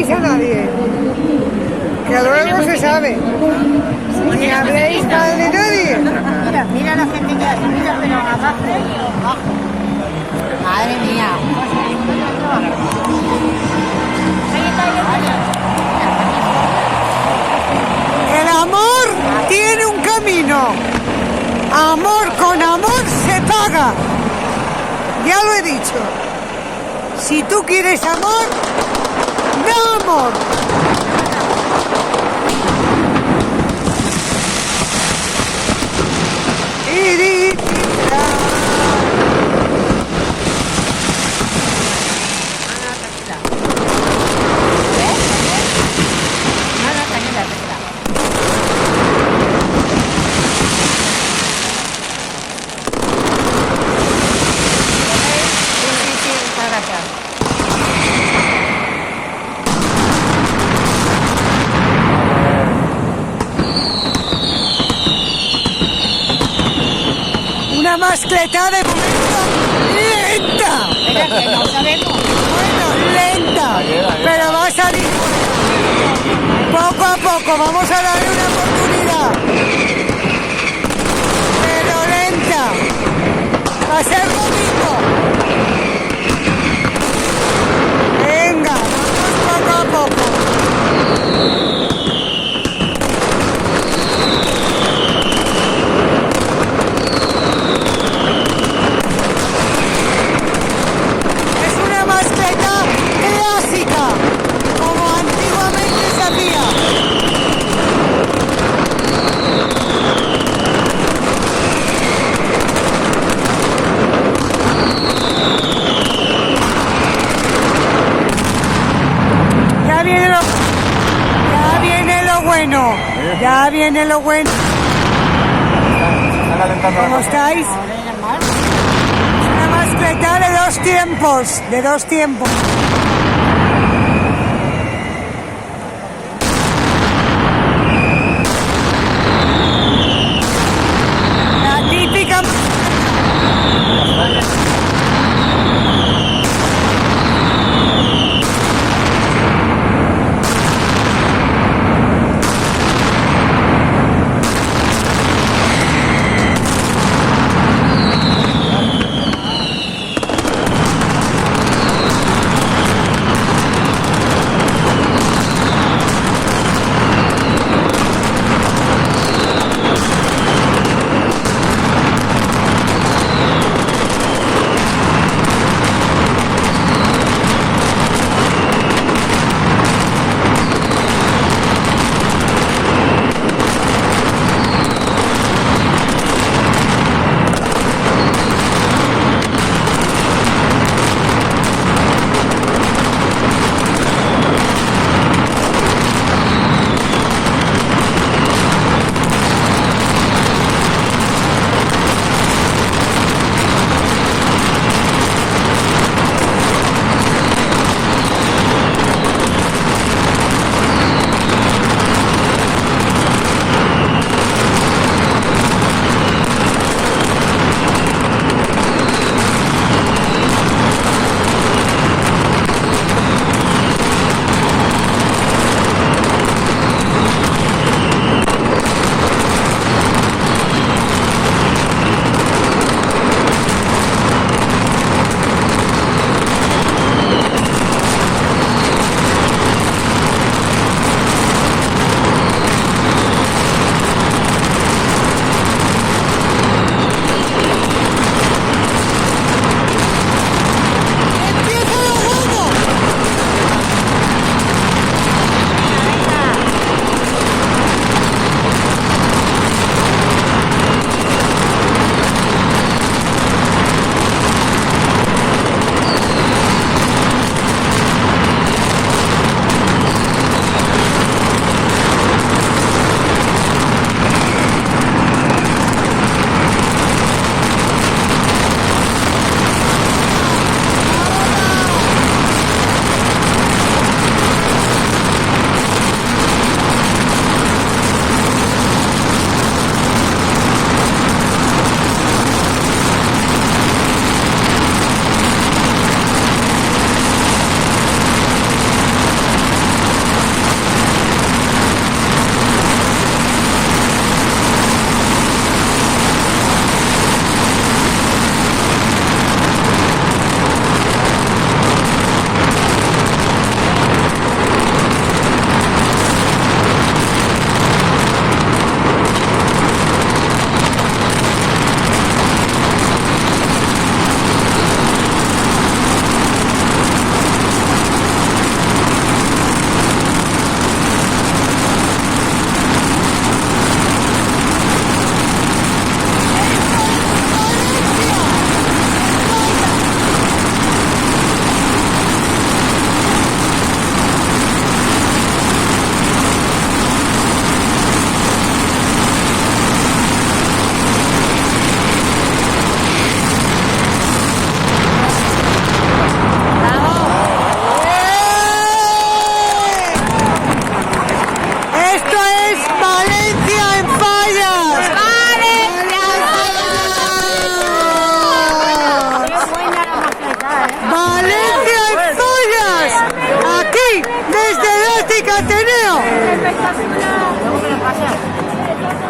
habléis a nadie, que luego se sabe. Ni habléis mal de nadie. Mira, mira la gente que hace, mira, pero abajo, abajo. Madre mía. El amor tiene un camino. Amor con amor se paga. Ya lo he dicho. Si tú quieres amor, da amor. Una mascleta de momento lenta. Espera, que no sabemos. Bueno, lenta, pero va a salir. Poco a poco, vamos a darle una oportunidad. Pero lenta. Va a ser bonito. Venga, vamos poco a poco. Ya viene lo bueno. ¿Cómo estáis? Una mascleta de dos tiempos, de dos tiempos. La típica. Gracias.